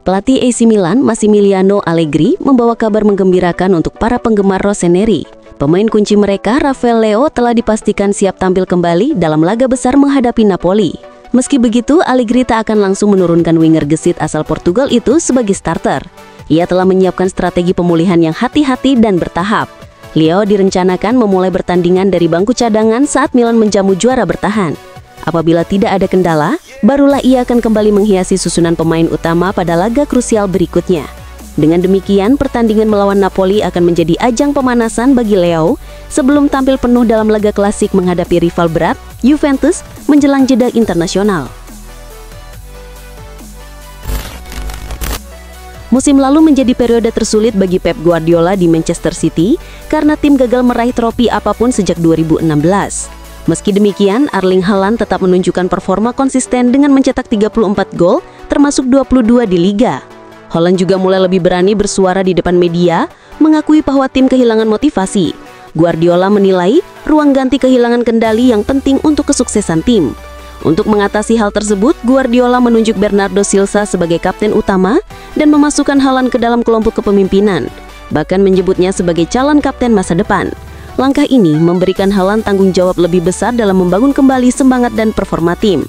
Pelatih AC Milan, Massimiliano Allegri, membawa kabar menggembirakan untuk para penggemar Rossoneri. Pemain kunci mereka, Rafael Leao, telah dipastikan siap tampil kembali dalam laga besar menghadapi Napoli. Meski begitu, Allegri tak akan langsung menurunkan winger gesit asal Portugal itu sebagai starter. Ia telah menyiapkan strategi pemulihan yang hati-hati dan bertahap. Leao direncanakan memulai bertandingan dari bangku cadangan saat Milan menjamu juara bertahan. Apabila tidak ada kendala, barulah ia akan kembali menghiasi susunan pemain utama pada laga krusial berikutnya. Dengan demikian, pertandingan melawan Napoli akan menjadi ajang pemanasan bagi Leao sebelum tampil penuh dalam laga klasik menghadapi rival berat, Juventus, menjelang jeda internasional. Musim lalu menjadi periode tersulit bagi Pep Guardiola di Manchester City karena tim gagal meraih trofi apapun sejak 2016. Meski demikian, Erling Haaland tetap menunjukkan performa konsisten dengan mencetak 34 gol, termasuk 22 di Liga. Haaland juga mulai lebih berani bersuara di depan media, mengakui bahwa tim kehilangan motivasi. Guardiola menilai ruang ganti kehilangan kendali yang penting untuk kesuksesan tim. Untuk mengatasi hal tersebut, Guardiola menunjuk Bernardo Silva sebagai kapten utama dan memasukkan Haaland ke dalam kelompok kepemimpinan, bahkan menyebutnya sebagai calon kapten masa depan. Langkah ini memberikan Haaland tanggung jawab lebih besar dalam membangun kembali semangat dan performa tim.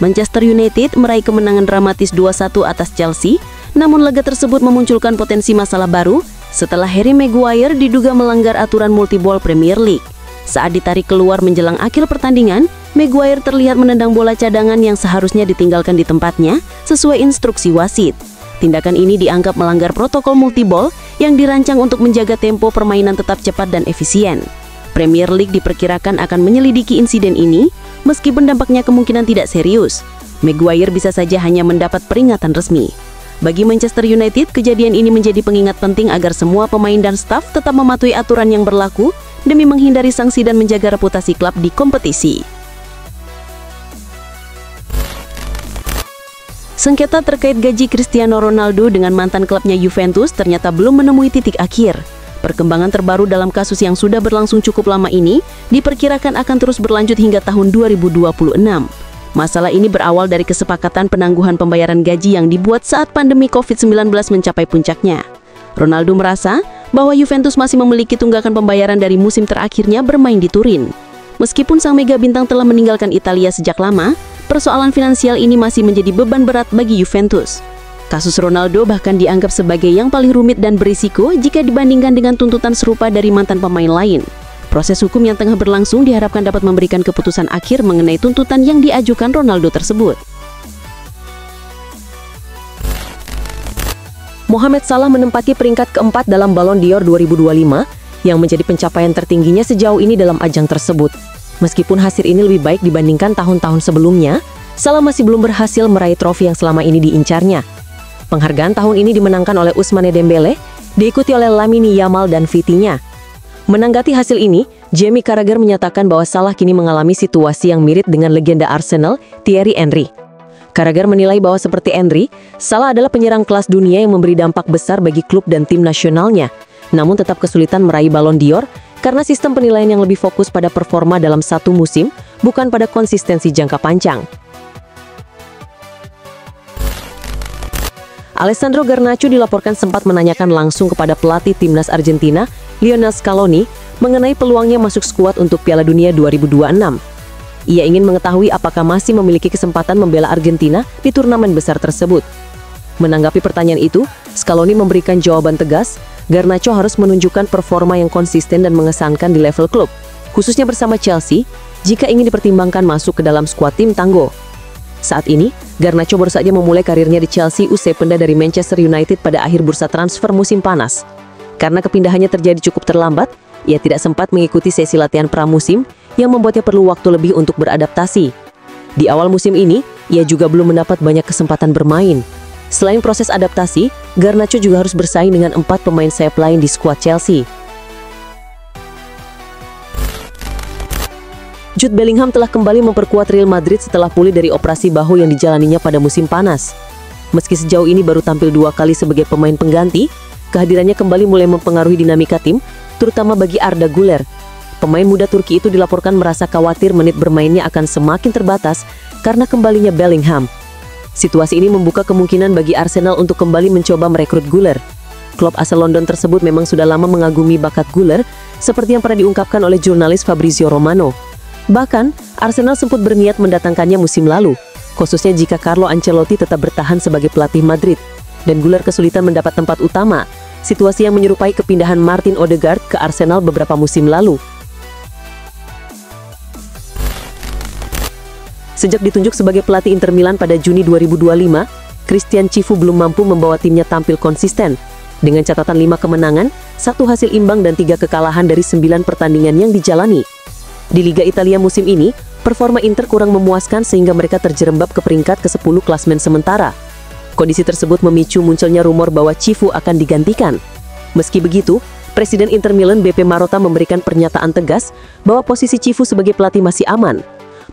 Manchester United meraih kemenangan dramatis 2-1 atas Chelsea, namun laga tersebut memunculkan potensi masalah baru setelah Harry Maguire diduga melanggar aturan multiball Premier League. Saat ditarik keluar menjelang akhir pertandingan, Maguire terlihat menendang bola cadangan yang seharusnya ditinggalkan di tempatnya sesuai instruksi wasit. Tindakan ini dianggap melanggar protokol multiball yang dirancang untuk menjaga tempo permainan tetap cepat dan efisien. Premier League diperkirakan akan menyelidiki insiden ini, meskipun dampaknya kemungkinan tidak serius. Maguire bisa saja hanya mendapat peringatan resmi. Bagi Manchester United, kejadian ini menjadi pengingat penting agar semua pemain dan staf tetap mematuhi aturan yang berlaku demi menghindari sanksi dan menjaga reputasi klub di kompetisi. Sengketa terkait gaji Cristiano Ronaldo dengan mantan klubnya Juventus ternyata belum menemui titik akhir. Perkembangan terbaru dalam kasus yang sudah berlangsung cukup lama ini diperkirakan akan terus berlanjut hingga tahun 2026. Masalah ini berawal dari kesepakatan penangguhan pembayaran gaji yang dibuat saat pandemi COVID-19 mencapai puncaknya. Ronaldo merasa bahwa Juventus masih memiliki tunggakan pembayaran dari musim terakhirnya bermain di Turin. Meskipun sang mega bintang telah meninggalkan Italia sejak lama, persoalan finansial ini masih menjadi beban berat bagi Juventus. Kasus Ronaldo bahkan dianggap sebagai yang paling rumit dan berisiko jika dibandingkan dengan tuntutan serupa dari mantan pemain lain. Proses hukum yang tengah berlangsung diharapkan dapat memberikan keputusan akhir mengenai tuntutan yang diajukan Ronaldo tersebut. Mohamed Salah menempati peringkat keempat dalam Ballon d'Or 2025 yang menjadi pencapaian tertingginya sejauh ini dalam ajang tersebut. Meskipun hasil ini lebih baik dibandingkan tahun-tahun sebelumnya, Salah masih belum berhasil meraih trofi yang selama ini diincarnya. Penghargaan tahun ini dimenangkan oleh Ousmane Dembele, diikuti oleh Lamine Yamal dan Vitinha. Menanggapi hasil ini, Jamie Carragher menyatakan bahwa Salah kini mengalami situasi yang mirip dengan legenda Arsenal, Thierry Henry. Carragher menilai bahwa seperti Henry, Salah adalah penyerang kelas dunia yang memberi dampak besar bagi klub dan tim nasionalnya, namun tetap kesulitan meraih Ballon d'Or karena sistem penilaian yang lebih fokus pada performa dalam satu musim, bukan pada konsistensi jangka panjang. Alessandro Garnacho dilaporkan sempat menanyakan langsung kepada pelatih timnas Argentina, Lionel Scaloni, mengenai peluangnya masuk skuad untuk Piala Dunia 2026. Ia ingin mengetahui apakah masih memiliki kesempatan membela Argentina di turnamen besar tersebut. Menanggapi pertanyaan itu, Scaloni memberikan jawaban tegas, Garnacho harus menunjukkan performa yang konsisten dan mengesankan di level klub, khususnya bersama Chelsea, jika ingin dipertimbangkan masuk ke dalam skuad tim tangguh. Saat ini, Garnacho baru saja memulai karirnya di Chelsea usai pindah dari Manchester United pada akhir bursa transfer musim panas. Karena kepindahannya terjadi cukup terlambat, ia tidak sempat mengikuti sesi latihan pramusim yang membuatnya perlu waktu lebih untuk beradaptasi. Di awal musim ini, ia juga belum mendapat banyak kesempatan bermain. Selain proses adaptasi, Garnacho juga harus bersaing dengan 4 pemain sayap lain di skuad Chelsea. Jude Bellingham telah kembali memperkuat Real Madrid setelah pulih dari operasi bahu yang dijalaninya pada musim panas. Meski sejauh ini baru tampil 2 kali sebagai pemain pengganti, kehadirannya kembali mulai mempengaruhi dinamika tim, terutama bagi Arda Güler. Pemain muda Turki itu dilaporkan merasa khawatir menit bermainnya akan semakin terbatas karena kembalinya Bellingham. Situasi ini membuka kemungkinan bagi Arsenal untuk kembali mencoba merekrut Güler. Klub asal London tersebut memang sudah lama mengagumi bakat Güler, seperti yang pernah diungkapkan oleh jurnalis Fabrizio Romano. Bahkan, Arsenal sempat berniat mendatangkannya musim lalu, khususnya jika Carlo Ancelotti tetap bertahan sebagai pelatih Madrid, dan Güler kesulitan mendapat tempat utama, situasi yang menyerupai kepindahan Martin Odegaard ke Arsenal beberapa musim lalu. Sejak ditunjuk sebagai pelatih Inter Milan pada Juni 2025, Christian Chifu belum mampu membawa timnya tampil konsisten, dengan catatan 5 kemenangan, 1 hasil imbang dan 3 kekalahan dari 9 pertandingan yang dijalani. Di Liga Italia musim ini, performa Inter kurang memuaskan sehingga mereka terjerembab ke peringkat ke-10 klasmen sementara. Kondisi tersebut memicu munculnya rumor bahwa Chifu akan digantikan. Meski begitu, Presiden Inter Milan BP Marotta memberikan pernyataan tegas bahwa posisi Chifu sebagai pelatih masih aman.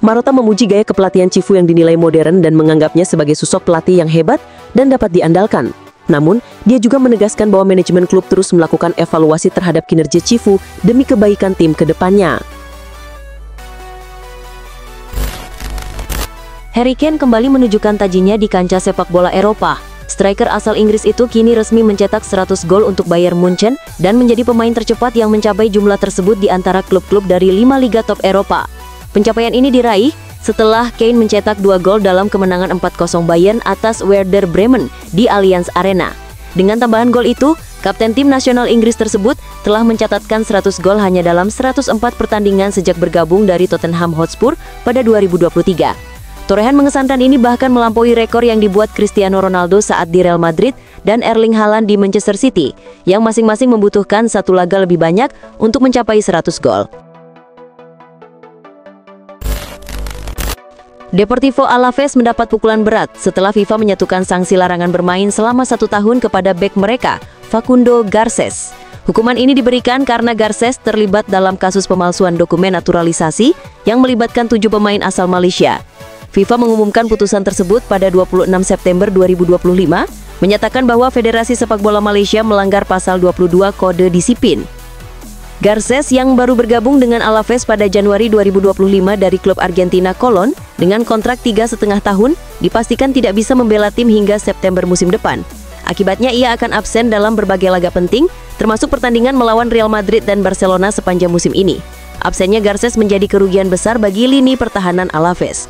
Marotta memuji gaya kepelatihan Chifu yang dinilai modern dan menganggapnya sebagai sosok pelatih yang hebat dan dapat diandalkan. Namun, dia juga menegaskan bahwa manajemen klub terus melakukan evaluasi terhadap kinerja Chifu demi kebaikan tim ke depannya. Harry Kane kembali menunjukkan tajinya di kancah sepak bola Eropa. Striker asal Inggris itu kini resmi mencetak 100 gol untuk Bayern Munchen dan menjadi pemain tercepat yang mencapai jumlah tersebut di antara klub-klub dari 5 liga top Eropa. Pencapaian ini diraih setelah Kane mencetak 2 gol dalam kemenangan 4-0 Bayern atas Werder Bremen di Allianz Arena. Dengan tambahan gol itu, kapten tim nasional Inggris tersebut telah mencatatkan 100 gol hanya dalam 104 pertandingan sejak bergabung dari Tottenham Hotspur pada 2023. Torehan mengesankan ini bahkan melampaui rekor yang dibuat Cristiano Ronaldo saat di Real Madrid dan Erling Haaland di Manchester City, yang masing-masing membutuhkan 1 laga lebih banyak untuk mencapai 100 gol. Deportivo Alaves mendapat pukulan berat setelah FIFA menyatukan sanksi larangan bermain selama 1 tahun kepada bek mereka, Facundo Garces. Hukuman ini diberikan karena Garces terlibat dalam kasus pemalsuan dokumen naturalisasi yang melibatkan 7 pemain asal Malaysia. FIFA mengumumkan putusan tersebut pada 26 September 2025, menyatakan bahwa Federasi Sepak Bola Malaysia melanggar pasal 22 Kode Disiplin. Garces yang baru bergabung dengan Alaves pada Januari 2025 dari klub Argentina Colón dengan kontrak 3,5 tahun, dipastikan tidak bisa membela tim hingga September musim depan. Akibatnya ia akan absen dalam berbagai laga penting, termasuk pertandingan melawan Real Madrid dan Barcelona sepanjang musim ini. Absennya Garces menjadi kerugian besar bagi lini pertahanan Alaves.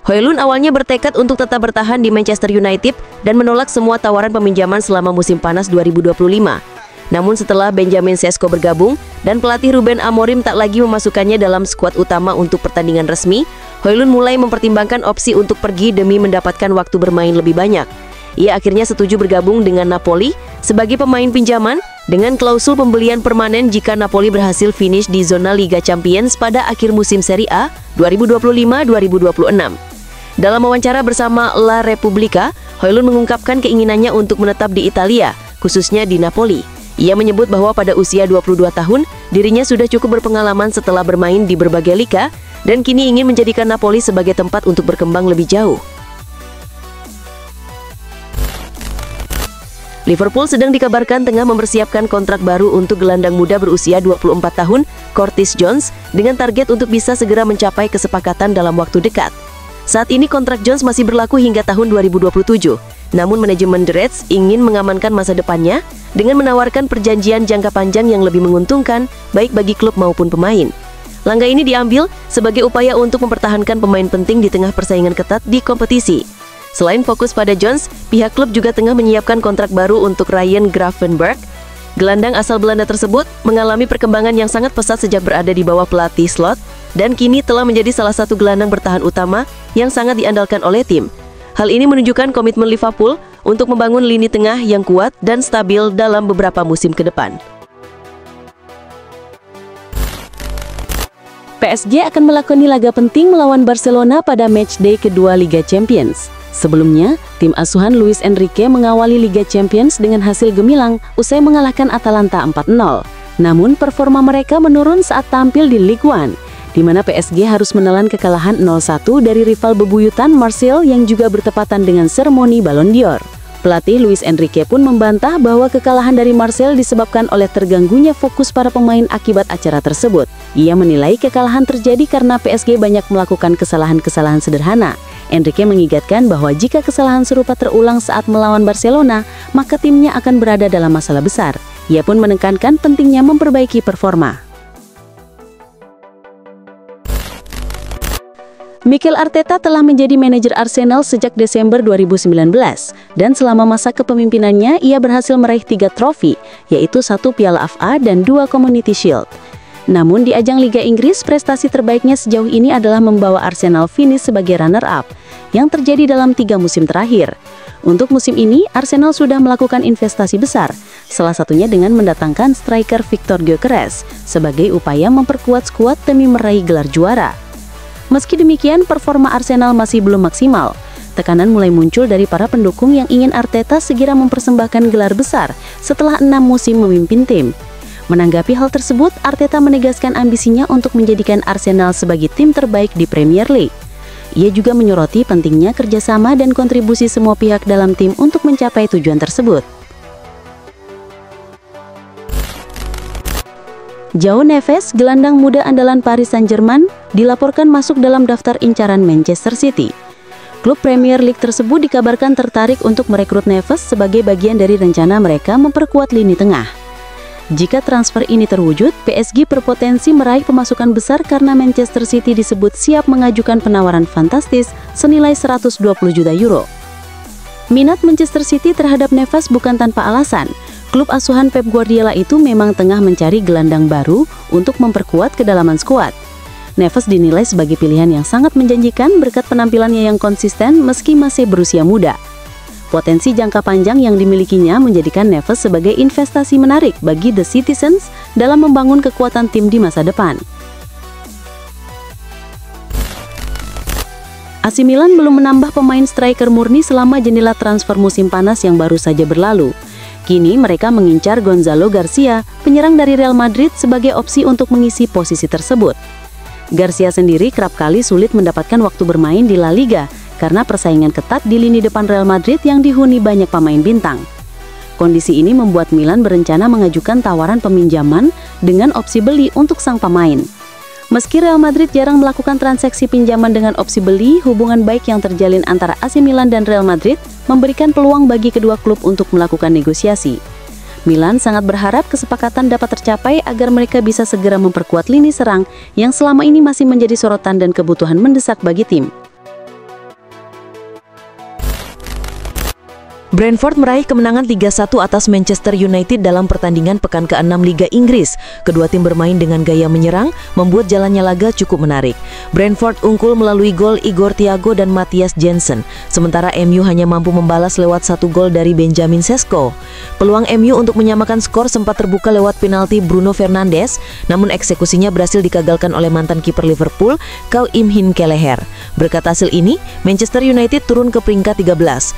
Højlund awalnya bertekad untuk tetap bertahan di Manchester United dan menolak semua tawaran peminjaman selama musim panas 2025. Namun setelah Benjamin Sesko bergabung dan pelatih Ruben Amorim tak lagi memasukkannya dalam skuad utama untuk pertandingan resmi, Højlund mulai mempertimbangkan opsi untuk pergi demi mendapatkan waktu bermain lebih banyak. Ia akhirnya setuju bergabung dengan Napoli sebagai pemain pinjaman dengan klausul pembelian permanen jika Napoli berhasil finish di zona Liga Champions pada akhir musim Serie A 2025-2026. Dalam wawancara bersama La Repubblica, Højlund mengungkapkan keinginannya untuk menetap di Italia, khususnya di Napoli. Ia menyebut bahwa pada usia 22 tahun, dirinya sudah cukup berpengalaman setelah bermain di berbagai liga, dan kini ingin menjadikan Napoli sebagai tempat untuk berkembang lebih jauh. Liverpool sedang dikabarkan tengah mempersiapkan kontrak baru untuk gelandang muda berusia 24 tahun, Curtis Jones, dengan target untuk bisa segera mencapai kesepakatan dalam waktu dekat. Saat ini kontrak Jones masih berlaku hingga tahun 2027, namun manajemen The Reds ingin mengamankan masa depannya dengan menawarkan perjanjian jangka panjang yang lebih menguntungkan baik bagi klub maupun pemain. Langkah ini diambil sebagai upaya untuk mempertahankan pemain penting di tengah persaingan ketat di kompetisi. Selain fokus pada Jones, pihak klub juga tengah menyiapkan kontrak baru untuk Ryan Gravenberch. Gelandang asal Belanda tersebut mengalami perkembangan yang sangat pesat sejak berada di bawah pelatih Slot dan kini telah menjadi salah satu gelandang bertahan utama yang sangat diandalkan oleh tim. Hal ini menunjukkan komitmen Liverpool untuk membangun lini tengah yang kuat dan stabil dalam beberapa musim ke depan. PSG akan melakoni laga penting melawan Barcelona pada matchday kedua Liga Champions. Sebelumnya, tim asuhan Luis Enrique mengawali Liga Champions dengan hasil gemilang usai mengalahkan Atalanta 4-0. Namun, performa mereka menurun saat tampil di Ligue 1, di mana PSG harus menelan kekalahan 0-1 dari rival bebuyutan Marseille yang juga bertepatan dengan seremoni Ballon d'Or. Pelatih Luis Enrique pun membantah bahwa kekalahan dari Marseille disebabkan oleh terganggunya fokus para pemain akibat acara tersebut. Ia menilai kekalahan terjadi karena PSG banyak melakukan kesalahan-kesalahan sederhana. Enrique mengingatkan bahwa jika kesalahan serupa terulang saat melawan Barcelona, maka timnya akan berada dalam masalah besar. Ia pun menekankan pentingnya memperbaiki performa. Mikel Arteta telah menjadi manajer Arsenal sejak Desember 2019, dan selama masa kepemimpinannya ia berhasil meraih 3 trofi, yaitu 1 Piala FA dan 2 Community Shield. Namun di ajang Liga Inggris, prestasi terbaiknya sejauh ini adalah membawa Arsenal finish sebagai runner-up, yang terjadi dalam 3 musim terakhir. Untuk musim ini, Arsenal sudah melakukan investasi besar, salah satunya dengan mendatangkan striker Victor Gyökeres sebagai upaya memperkuat skuad demi meraih gelar juara. Meski demikian, performa Arsenal masih belum maksimal. Tekanan mulai muncul dari para pendukung yang ingin Arteta segera mempersembahkan gelar besar setelah 6 musim memimpin tim. Menanggapi hal tersebut, Arteta menegaskan ambisinya untuk menjadikan Arsenal sebagai tim terbaik di Premier League. Ia juga menyoroti pentingnya kerjasama dan kontribusi semua pihak dalam tim untuk mencapai tujuan tersebut. João Neves, gelandang muda andalan Paris Saint-Germain, dilaporkan masuk dalam daftar incaran Manchester City. Klub Premier League tersebut dikabarkan tertarik untuk merekrut Neves sebagai bagian dari rencana mereka memperkuat lini tengah. Jika transfer ini terwujud, PSG berpotensi meraih pemasukan besar karena Manchester City disebut siap mengajukan penawaran fantastis senilai 120 juta euro. Minat Manchester City terhadap Neves bukan tanpa alasan. Klub asuhan Pep Guardiola itu memang tengah mencari gelandang baru untuk memperkuat kedalaman skuad. Neves dinilai sebagai pilihan yang sangat menjanjikan berkat penampilannya yang konsisten meski masih berusia muda. Potensi jangka panjang yang dimilikinya menjadikan Neves sebagai investasi menarik bagi The Citizens dalam membangun kekuatan tim di masa depan. AC Milan belum menambah pemain striker murni selama jendela transfer musim panas yang baru saja berlalu. Kini mereka mengincar Gonzalo Garcia, penyerang dari Real Madrid, sebagai opsi untuk mengisi posisi tersebut. Garcia sendiri kerap kali sulit mendapatkan waktu bermain di La Liga karena persaingan ketat di lini depan Real Madrid yang dihuni banyak pemain bintang. Kondisi ini membuat Milan berencana mengajukan tawaran peminjaman dengan opsi beli untuk sang pemain. Meski Real Madrid jarang melakukan transaksi pinjaman dengan opsi beli, hubungan baik yang terjalin antara AC Milan dan Real Madrid memberikan peluang bagi kedua klub untuk melakukan negosiasi. Milan sangat berharap kesepakatan dapat tercapai agar mereka bisa segera memperkuat lini serang yang selama ini masih menjadi sorotan dan kebutuhan mendesak bagi tim. Brentford meraih kemenangan 3-1 atas Manchester United dalam pertandingan pekan ke-6 Liga Inggris. Kedua tim bermain dengan gaya menyerang, membuat jalannya laga cukup menarik. Brentford unggul melalui gol Igor Thiago dan Matthias Jensen, sementara MU hanya mampu membalas lewat 1 gol dari Benjamin Sesko. Peluang MU untuk menyamakan skor sempat terbuka lewat penalti Bruno Fernandes, namun eksekusinya berhasil dikagalkan oleh mantan kiper Liverpool, Kau Im Hin Kelleher. Berkat hasil ini, Manchester United turun ke peringkat 13.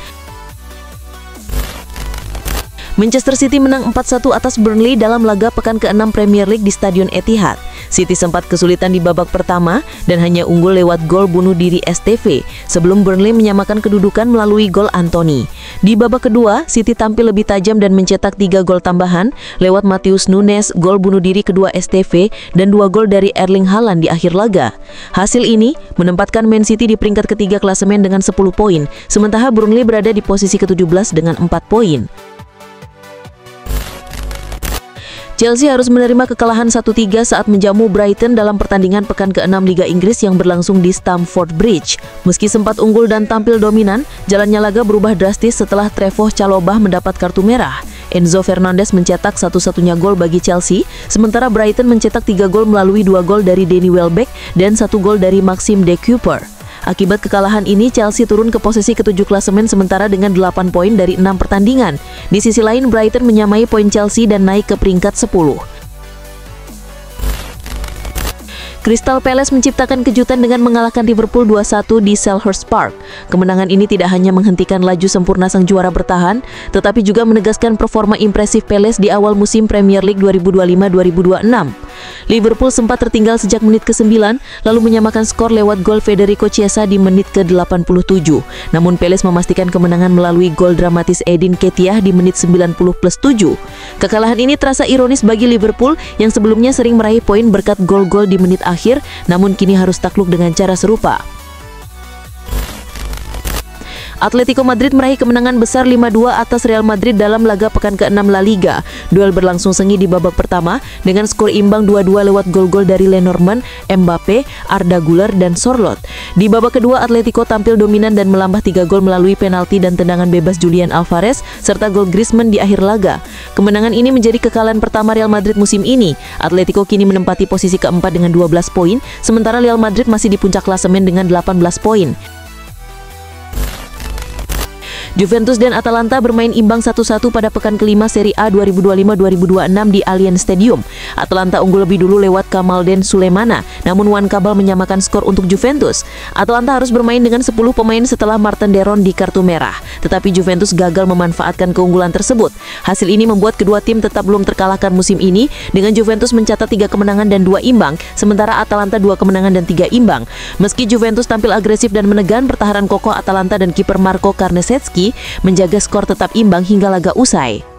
Manchester City menang 4-1 atas Burnley dalam laga pekan ke-6 Premier League di Stadion Etihad. City sempat kesulitan di babak pertama dan hanya unggul lewat gol bunuh diri STV sebelum Burnley menyamakan kedudukan melalui gol Anthony. Di babak kedua, City tampil lebih tajam dan mencetak 3 gol tambahan lewat Matheus Nunes, gol bunuh diri kedua STV, dan 2 gol dari Erling Haaland di akhir laga. Hasil ini menempatkan Man City di peringkat ketiga klasemen dengan 10 poin, sementara Burnley berada di posisi ke-17 dengan 4 poin. Chelsea harus menerima kekalahan 1-3 saat menjamu Brighton dalam pertandingan pekan ke-6 Liga Inggris yang berlangsung di Stamford Bridge. Meski sempat unggul dan tampil dominan, jalannya laga berubah drastis setelah Trevoh Chalobah mendapat kartu merah. Enzo Fernandez mencetak satu-satunya gol bagi Chelsea, sementara Brighton mencetak 3 gol melalui 2 gol dari Danny Welbeck dan 1 gol dari Maxime de Cooper. Akibat kekalahan ini, Chelsea turun ke posisi ke-7 klasemen sementara dengan 8 poin dari 6 pertandingan. Di sisi lain, Brighton menyamai poin Chelsea dan naik ke peringkat 10. Crystal Palace menciptakan kejutan dengan mengalahkan Liverpool 2-1 di Selhurst Park. Kemenangan ini tidak hanya menghentikan laju sempurna sang juara bertahan, tetapi juga menegaskan performa impresif Palace di awal musim Premier League 2025-2026. Liverpool sempat tertinggal sejak menit ke-9, lalu menyamakan skor lewat gol Federico Chiesa di menit ke-87. Namun Palace memastikan kemenangan melalui gol dramatis Edin Ketia di menit 90+7. Kekalahan ini terasa ironis bagi Liverpool yang sebelumnya sering meraih poin berkat gol-gol di menit akhir, namun kini harus takluk dengan cara serupa. Atletico Madrid meraih kemenangan besar 5-2 atas Real Madrid dalam laga pekan ke-6 La Liga. Duel berlangsung sengit di babak pertama dengan skor imbang 2-2 lewat gol-gol dari Lenormand, Mbappe, Arda Güler, dan Sorloth. Di babak kedua, Atletico tampil dominan dan melambah 3 gol melalui penalti dan tendangan bebas Julian Alvarez serta gol Griezmann di akhir laga. Kemenangan ini menjadi kekalahan pertama Real Madrid musim ini. Atletico kini menempati posisi keempat dengan 12 poin, sementara Real Madrid masih di puncak klasemen dengan 18 poin. Juventus dan Atalanta bermain imbang 1-1 pada pekan kelima Serie A 2025-2026 di Allianz Stadium. Atalanta unggul lebih dulu lewat Kamaldeen Sulemana, namun Wan Kabal menyamakan skor untuk Juventus. Atalanta harus bermain dengan 10 pemain setelah Marten Deron di kartu merah, tetapi Juventus gagal memanfaatkan keunggulan tersebut. Hasil ini membuat kedua tim tetap belum terkalahkan musim ini, dengan Juventus mencatat 3 kemenangan dan 2 imbang, sementara Atalanta 2 kemenangan dan 3 imbang. Meski Juventus tampil agresif dan menegan, pertahanan kokoh Atalanta dan kiper Marco Carnesecchi menjaga skor tetap imbang hingga laga usai.